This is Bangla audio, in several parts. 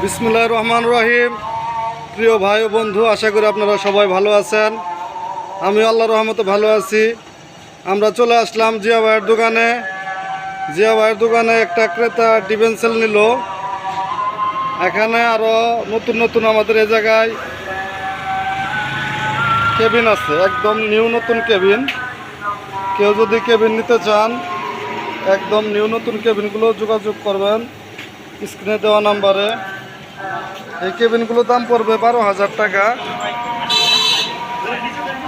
বিসমিল্লাহির রহমানির রহিম। প্রিয় ভাই ও বন্ধু, আশা করি আপনারা সবাই ভালো আছেন। আমি আল্লাহর রহমতে ভালো আছি। আমরা চলে আসলাম জিয়া ভাইয়ের দোকানে। জিয়া ভাইয়ের দোকানে একটা ক্রেতা ডিফেন্সেল নিল। এখানে আরও নতুন নতুন আমাদের এই জায়গায় কেবিন আছে, একদম নিউ নতুন কেবিন। কেউ যদি কেবিন নিতে চান, একদম নিউ নতুন কেবিনগুলো যোগাযোগ করবেন স্ক্রিনে দেওয়া নাম্বারে। এই কেবিনগুলোর দাম পড়বে 12,000 টাকা।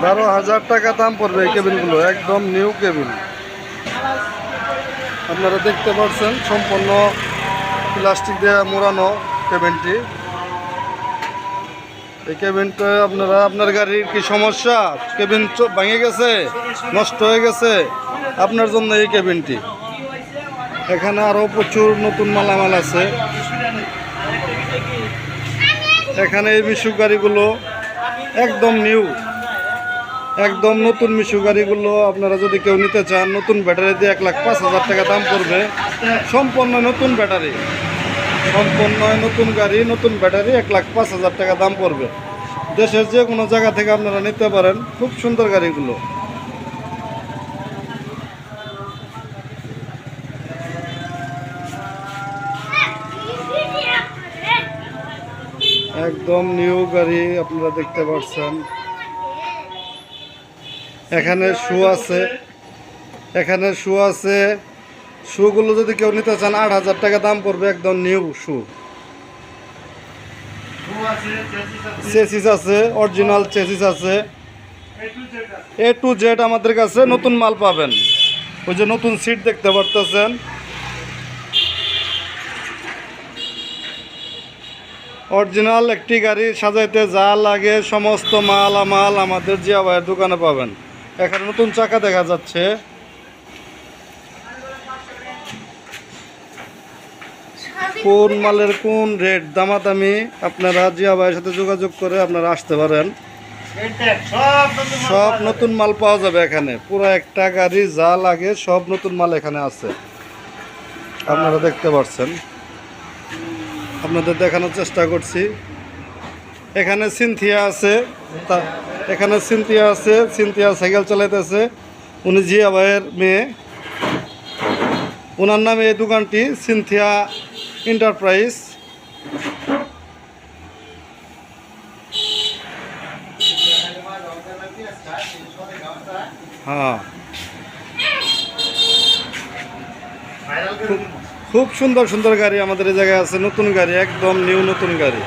12,000 টাকা দাম পড়বে এই কেবিনগুলো, একদম নিউ কেবিন। আপনারা দেখতে পাচ্ছেন সম্পূর্ণ প্লাস্টিক দিয়ে মোড়ানো কেবিনটি। এই কেবিনটা আপনার গাড়ির কি সমস্যা, কেবিন ভেঙে গেছে, নষ্ট হয়ে গেছে, আপনার জন্য এই কেবিনটি। এখানে আরও প্রচুর নতুন মালামাল আছে। এখানে এই মিশুক গাড়িগুলো একদম নিউ, একদম নতুন মিশুক গাড়িগুলো আপনারা যদি কেউ নিতে চান, নতুন ব্যাটারি দিয়ে 1,05,000 টাকা দাম পড়বে। সম্পূর্ণ নতুন ব্যাটারি, সম্পূর্ণ নতুন গাড়ি, নতুন ব্যাটারি, 1,05,000 টাকা দাম পড়বে। দেশের যে কোনো জায়গা থেকে আপনারা নিতে পারেন। খুব সুন্দর গাড়িগুলো। একদম নিউ গাড়ি আপনারা দেখতে পাচ্ছেন। এখানে শু আছে, এখানে শু আছে। শুগুলো যদি কেউ নিতে চান 8,000 টাকা দাম পড়বে, একদম নিউ শু। চেসিস আছে, অরিজিনাল চেসিস আছে। A to Z আমাদের কাছে নতুন মাল পাবেন। ওই যে নতুন সিট দেখতে পারতেছেন। অরিজিনাল একটি গাড়ি সাজাইতে যা লাগে সমস্ত মাল আমাদের জিয়া ভাইয়ের দোকানে পাবেন। এখানে নতুন চাকা দেখা যাচ্ছে। কোন মালের কোন রেট দামাদামি আপনারা জিয়া ভাইয়ের সাথে যোগাযোগ করে আপনারা আসতে পারেন। সব নতুন মাল পাওয়া যাবে এখানে। পুরো একটা গাড়ি যা লাগে সব নতুন মাল এখানে আছে, আপনারা দেখতে পাচ্ছেন। আপনাদের দেখানোর চেষ্টা করছি। এখানে সিনথিয়া আছে, এখানে সিনথিয়া আছে। সিনথিয়া সাইকেল চালাইতেছে, উনি জিয়া ভাইয়ের মেয়ে। ওনার নামে এই দোকানটি সিনথিয়া এন্টারপ্রাইজ। হ্যাঁ, খুব সুন্দর সুন্দর গাড়ি আমাদের এই জায়গায় আছে। নতুন গাড়ি, একদম নিউ নতুন গাড়ি।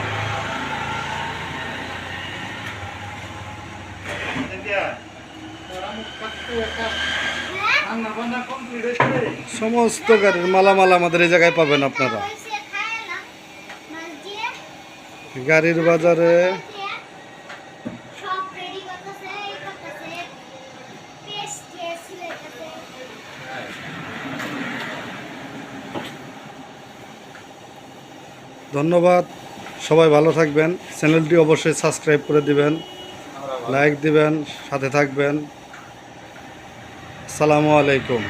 সমস্ত গাড়ির মালামাল আমাদের এই জায়গায় পাবেন আপনারা। গাড়ির বাজারে ধন্যবাদ। সবাই ভালো থাকবেন। চ্যানেলটি অবশ্যই সাবস্ক্রাইব করে দিবেন, লাইক দিবেন, সাথে থাকবেন। আসসালামু আলাইকুম।